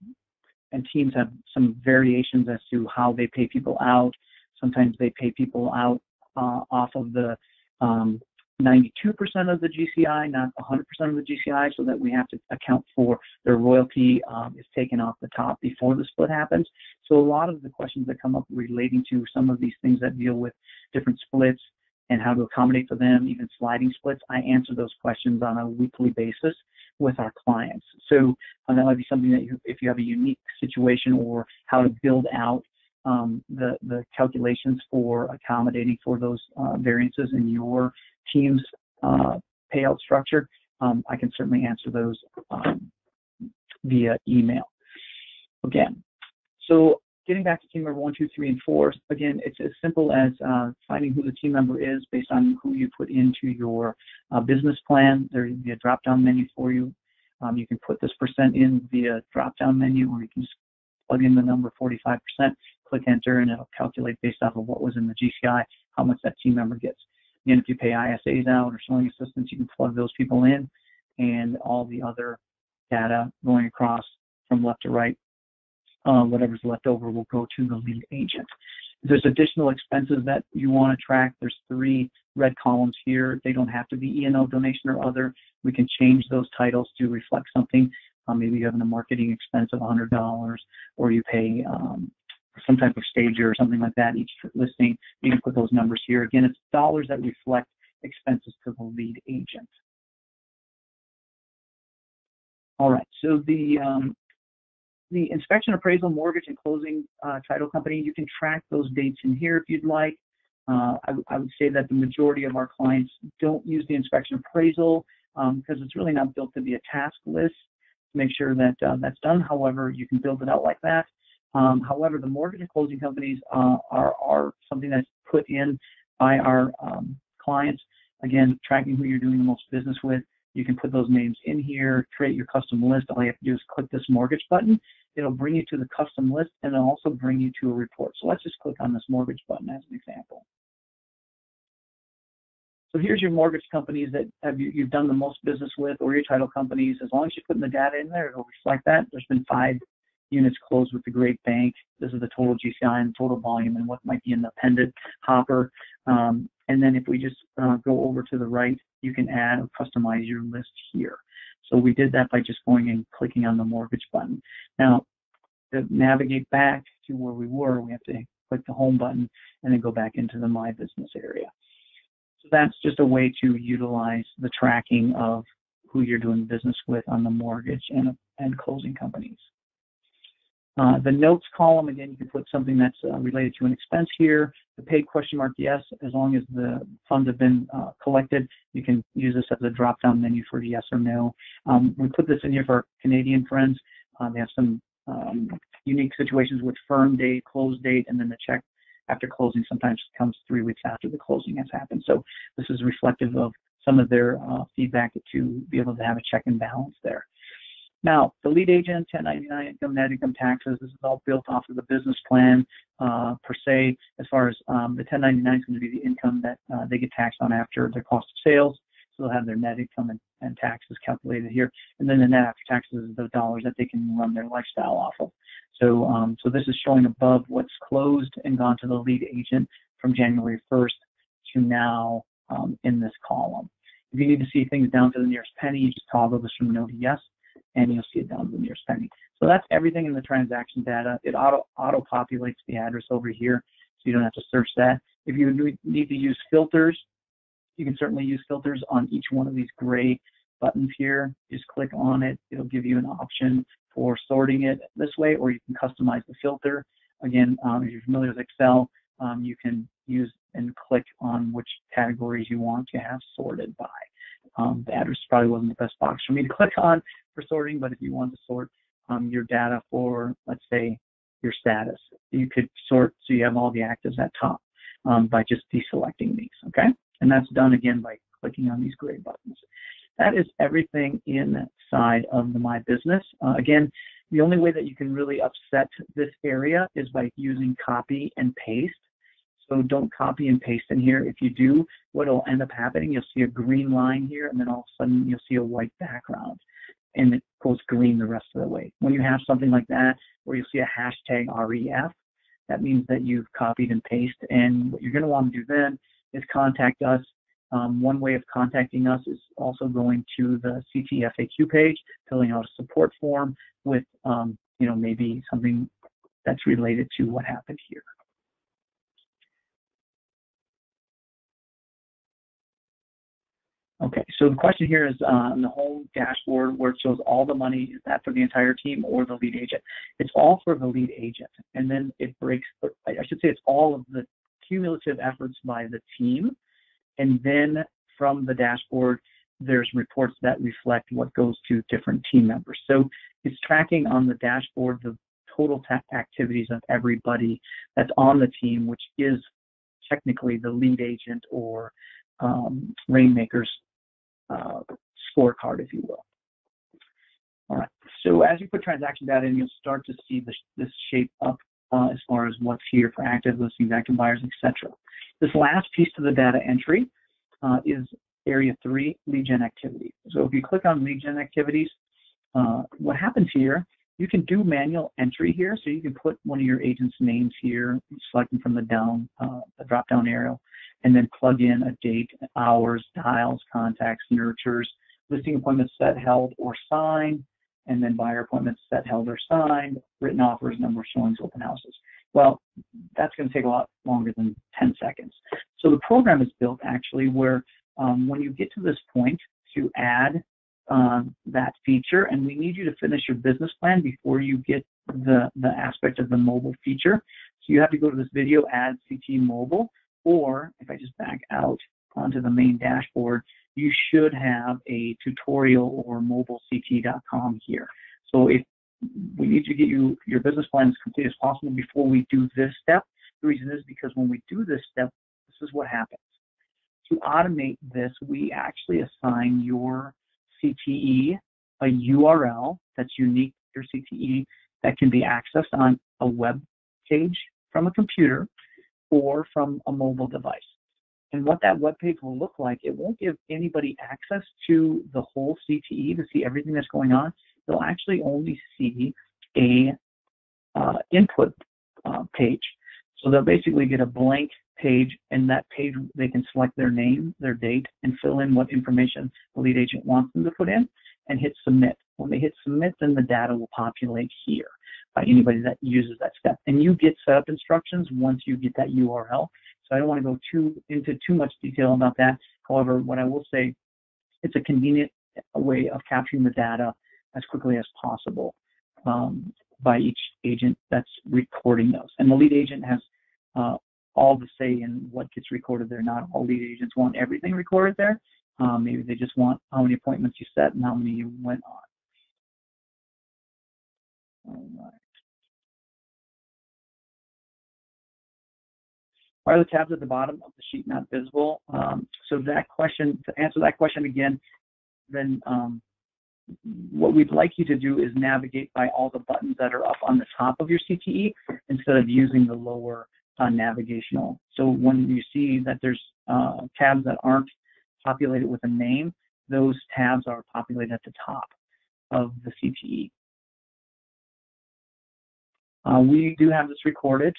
and teams have some variations as to how they pay people out. Sometimes they pay people out off of the 92% of the GCI, not 100% of the GCI, so that we have to account for their royalty is taken off the top before the split happens. So a lot of the questions that come up relating to some of these things that deal with different splits and how to accommodate for them, even sliding splits, I answer those questions on a weekly basis with our clients. So that might be something that if you have a unique situation or how to build out the calculations for accommodating for those variances in your team's payout structure, I can certainly answer those via email. Again, so getting back to team member 1, 2, 3, and 4, again, it's as simple as finding who the team member is based on who you put into your business plan. There will be a drop-down menu for you. You can put this percent in via drop-down menu, or you can just plug in the number 45%, click enter, and it'll calculate based off of what was in the GCI, how much that team member gets. Again, if you pay ISAs out or showing assistants, you can plug those people in, and all the other data going across from left to right, whatever's left over will go to the lead agent. If there's additional expenses that you want to track, there's 3 red columns here. They don't have to be E&O donation or other. We can change those titles to reflect something. Maybe you have a marketing expense of $100, or you pay some type of stager or something like that each listing. You can put those numbers here. Again, it's dollars that reflect expenses to the lead agent. All right, so the inspection, appraisal, mortgage, and closing title company, you can track those dates in here if you'd like. I would say that the majority of our clients don't use the inspection appraisal because it's really not built to be a task list to make sure that that's done. However, you can build it out like that. However, the mortgage and closing companies are something that's put in by our clients. Again, tracking who you're doing the most business with. You can put those names in here, create your custom list. All you have to do is click this mortgage button. It'll bring you to the custom list, and it'll also bring you to a report. So let's just click on this mortgage button as an example. So here's your mortgage companies that you've done the most business with, or your title companies. As long as you put in the data in there, it'll reflect that. There's been 5 units closed with the Great Bank. This is the total GCI and total volume and what might be in the appended hopper. And then if we just go over to the right, you can add or customize your list here. So we did that by just going and clicking on the mortgage button. Now, to navigate back to where we were, we have to click the home button and then go back into the My Business area. So that's just a way to utilize the tracking of who you're doing business with on the mortgage and closing companies. The notes column, again, you can put something that's related to an expense here. The paid ? Yes, as long as the funds have been collected, you can use this as a drop-down menu for yes or no. We put this in here for our Canadian friends. They have some unique situations with firm date, close date, and then the check after closing. Sometimes it comes 3 weeks after the closing has happened. So this is reflective of some of their feedback to be able to have a check and balance there. Now, the lead agent, 1099 income, net income taxes, this is all built off of the business plan per se. As far as the 1099 is going to be the income that they get taxed on after their cost of sales. So they'll have their net income and taxes calculated here. And then the net after taxes is the dollars that they can run their lifestyle off of. So, so this is showing above what's closed and gone to the lead agent from January 1st to now in this column. If you need to see things down to the nearest penny, you just toggle this from no to yes, and you'll see it down to the nearest penny. So that's everything in the transaction data. It auto-populates the address over here, so you don't have to search that. If you need to use filters, you can certainly use filters on each one of these gray buttons here. Just click on it. It'll give you an option for sorting it this way, or you can customize the filter. Again, if you're familiar with Excel, you can use and click on which categories you want to have sorted by. The address probably wasn't the best box for me to click on for sorting, but if you want to sort your data for, let's say, your status, you could sort so you have all the actives at top by just deselecting these, okay? And that's done again by clicking on these gray buttons. That is everything inside of the My Business. Again, the only way that you can really upset this area is by using copy and paste. So don't copy and paste in here. If you do, what will end up happening, you'll see a green line here, and then all of a sudden you'll see a white background, and it goes green the rest of the way. When you have something like that, where you'll see a hashtag REF, that means that you've copied and pasted, and what you're going to want to do then is contact us. One way of contacting us is also going to the CTE FAQ page, filling out a support form with, you know, maybe something that's related to what happened here. Okay, so the question here is on the home dashboard where it shows all the money, is that for the entire team or the lead agent? It's all for the lead agent, and then it breaks, I should say it's all of the cumulative efforts by the team, and then from the dashboard, there's reports that reflect what goes to different team members. So it's tracking on the dashboard the total activities of everybody that's on the team, which is technically the lead agent or Rainmaker's scorecard, if you will. All right, so as you put transaction data in, you'll start to see this shape up as far as what's here for active listings, active buyers, etc. This last piece to the data entry is area 3, lead gen activity. So if you click on lead gen activities, what happens here, you can do manual entry here, so you can put one of your agent's names here, selecting from the drop-down arrow, and then plug in a date, hours, dials, contacts, nurtures, listing appointments set, held, or signed, and then buyer appointments set, held, or signed, written offers, number of showings, open houses. Well, that's going to take a lot longer than 10 seconds. So the program is built actually where when you get to this point to add that feature, and we need you to finish your business plan before you get the aspect of the mobile feature. So you have to go to this video, add CTE mobile, or if I just back out onto the main dashboard, you should have a tutorial or mobilecte.com here. So if we need to get your business plan as complete as possible before we do this step, the reason is because when we do this step, this is what happens. To automate this, we actually assign your CTE a URL that's unique to your CTE that can be accessed on a web page from a computer or from a mobile device. And what that web page will look like, it won't give anybody access to the whole CTE to see everything that's going on. They'll actually only see a input page. So they'll basically get a blank page, and that page they can select their name, their date, and fill in what information the lead agent wants them to put in, and hit submit. When they hit submit, then the data will populate here by anybody that uses that step. And you get setup instructions once you get that URL. So I don't want to go into too much detail about that. However, what I will say, it's a convenient way of capturing the data as quickly as possible by each agent that's recording those. And the lead agent has all the say in what gets recorded there. Not all lead agents want everything recorded there. Maybe they just want how many appointments you set and how many you went on. All right. Why are the tabs at the bottom of the sheet not visible? So that question, to answer that question again, then what we'd like you to do is navigate by all the buttons that are up on the top of your CTE instead of using the lower navigational. So when you see that there's tabs that aren't populated with a name, those tabs are populated at the top of the CTE. We do have this recorded,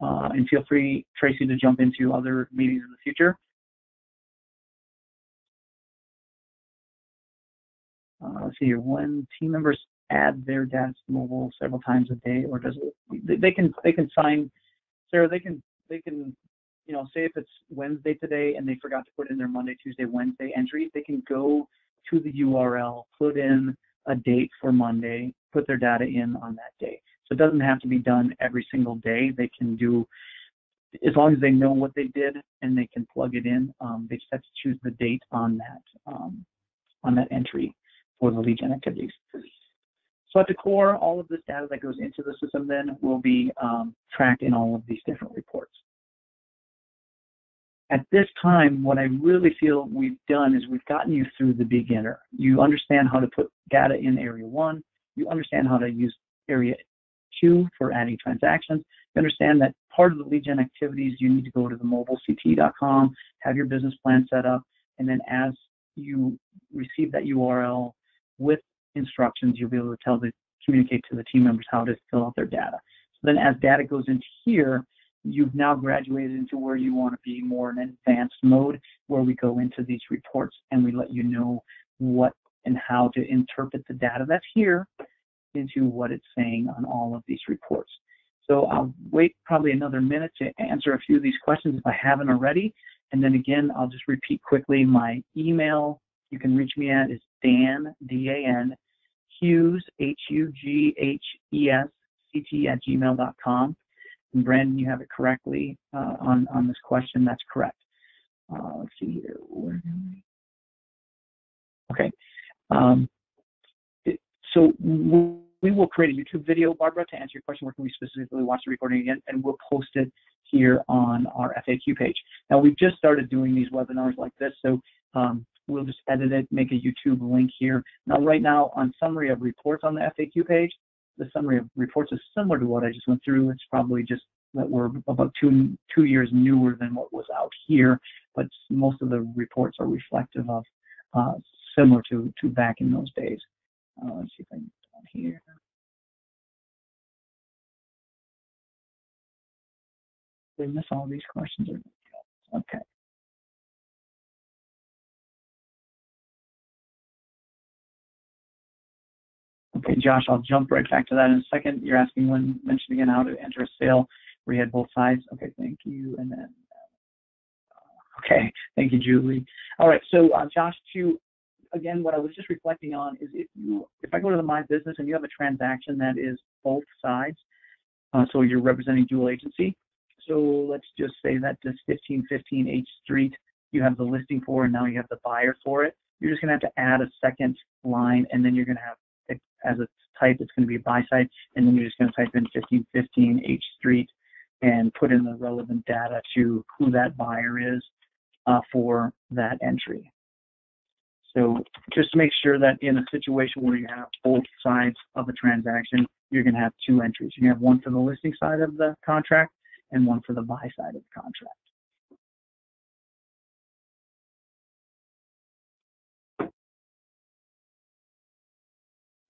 and feel free, Tracy, to jump into other meetings in the future. Let's see here. When team members add their data to mobile several times a day, or does it? They can sign, Sarah. They can you know, say if it's Wednesday today and they forgot to put in their Monday, Tuesday, Wednesday entry, they can go to the URL, put in a date for Monday, put their data in on that day. So it doesn't have to be done every single day. They can do, as long as they know what they did and they can plug it in. They just have to choose the date on that entry for the lead gen activities. So at the core, all of this data that goes into the system then will be tracked in all of these different reports. At this time, what I really feel we've done is we've gotten you through the beginner. You understand how to put data in Area 1. You understand how to use Area 2 for adding transactions. You understand that part of the lead gen activities, you need to go to the mobilecte.com, have your business plan set up, and then as you receive that URL with instructions, you'll be able to communicate to the team members how to fill out their data. So then as data goes into here, you've now graduated into where you want to be more in an advanced mode, where we go into these reports and we let you know what and how to interpret the data that's here into what it's saying on all of these reports. So I'll wait probably another minute to answer a few of these questions if I haven't already. And then again, I'll just repeat quickly, my email you can reach me at is Dan, D-A-N, Hughes, H-U-G-H-E-S, CT@gmail.com. And Brandon, you have it correctly on this question. That's correct. Let's see here. Okay. So we will create a YouTube video, Barbara, to answer your question. Where can we specifically watch the recording again? And we'll post it here on our FAQ page. Now, we've just started doing these webinars like this, so we'll just edit it, make a YouTube link here. Now, right now, on summary of reports on the FAQ page, the summary of reports is similar to what I just went through. It's probably just that we're about two years newer than what was out here, but most of the reports are reflective of similar to back in those days. Let's see if I can get down here. Did I miss all these questions? Okay. Okay, Josh, I'll jump right back to that in a second. You're asking when, mention again how to enter a sale where you had both sides. Okay, thank you. And then, okay, thank you, Julie. All right, so Josh, again, what I was just reflecting on is if I go to the My Business and you have a transaction that is both sides, so you're representing dual agency. So let's just say that this 1515 H Street, you have the listing for, and now you have the buyer for it. You're just going to have to add a second line, and then you're going to have, as a type, it's going to be a buy side, and then you're just going to type in 1515 H Street and put in the relevant data to who that buyer is for that entry. So just to make sure that in a situation where you have both sides of a transaction, you're going to have two entries. You have one for the listing side of the contract and one for the buy side of the contract.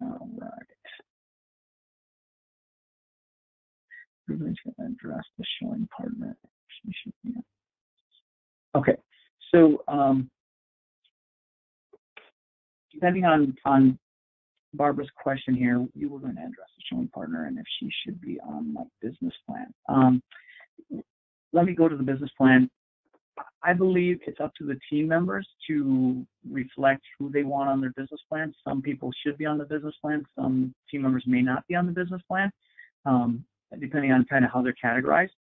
All right. We're going to address the showing partner. Okay. So depending on Barbara's question here, you were going to address the showing partner and if she should be on my business plan. Let me go to the business plan. I believe it's up to the team members to reflect who they want on their business plan. Some people should be on the business plan. Some team members may not be on the business plan, depending on kind of how they're categorized.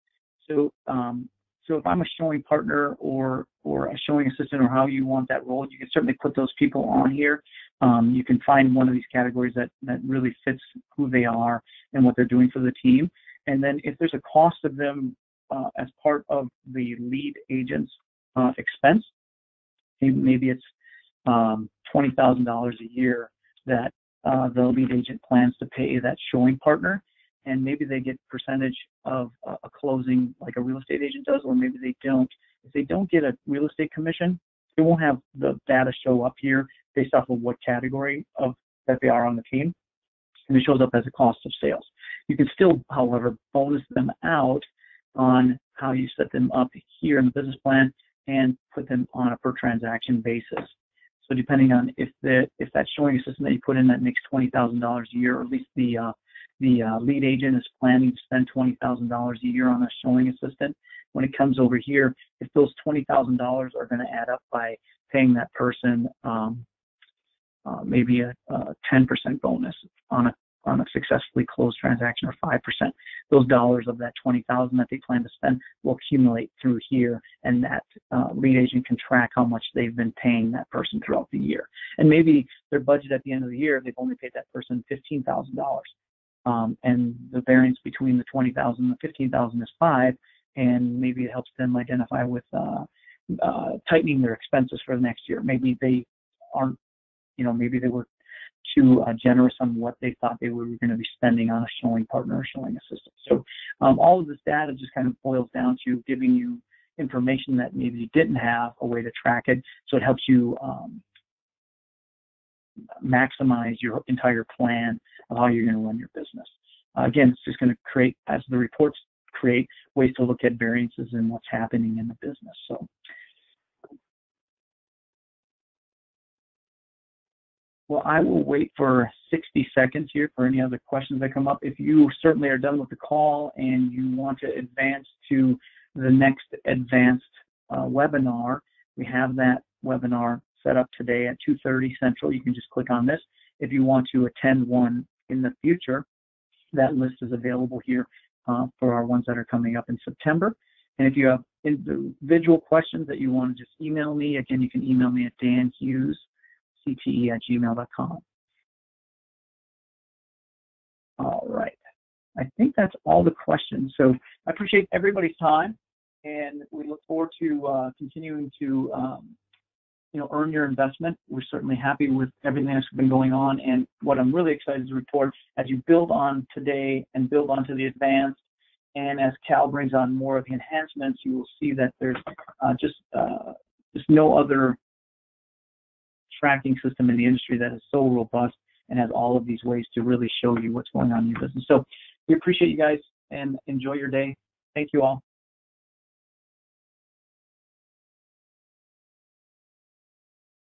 So, so if I'm a showing partner or a showing assistant, or how you want that role, you can certainly put those people on here. You can find one of these categories that really fits who they are and what they're doing for the team. And then if there's a cost of them as part of the lead agent's expense. Maybe it's $20,000 a year that the lead agent plans to pay that showing partner, and maybe they get percentage of a closing like a real estate agent does, or maybe they don't. If they don't get a real estate commission, they won't have the data show up here based off of what category of that they are on the team, and it shows up as a cost of sales. You can still, however, bonus them out on how you set them up here in the business plan and put them on a per transaction basis. So depending on if that showing assistant that you put in that makes $20,000 a year, or at least the lead agent is planning to spend $20,000 a year on a showing assistant, when it comes over here, if those $20,000 are going to add up by paying that person maybe a 10% bonus on a successfully closed transaction, or 5%, those dollars of that $20,000 that they plan to spend will accumulate through here, and that lead agent can track how much they've been paying that person throughout the year. And maybe their budget at the end of the year, they've only paid that person $15,000, and the variance between the $20,000 and the $15,000 is $5,000, and maybe it helps them identify with tightening their expenses for the next year. Maybe they aren't, maybe they were too generous on what they thought they were going to be spending on a showing partner or showing assistant. So all of this data just kind of boils down to giving you information that maybe you didn't have a way to track it, so it helps you maximize your entire plan of how you're going to run your business. Again, it's just going to create, as the reports create, ways to look at variances and what's happening in the business. So. Well, I will wait for 60 seconds here for any other questions that come up. If you certainly are done with the call and you want to advance to the next advanced webinar, we have that webinar set up today at 2:30 Central. You can just click on this. If you want to attend one in the future, that list is available here for our ones that are coming up in September. And if you have individual questions that you want to just email me, again, you can email me at danhughes.cte@gmail.com. All right. I think that's all the questions. So I appreciate everybody's time, and we look forward to continuing to earn your investment. We're certainly happy with everything that's been going on, and what I'm really excited to report, as you build on today and build onto the advanced, and as Cal brings on more of the enhancements, you will see that there's just no other tracking system in the industry that is so robust and has all of these ways to really show you what's going on in your business. So we appreciate you guys, and enjoy your day. Thank you all.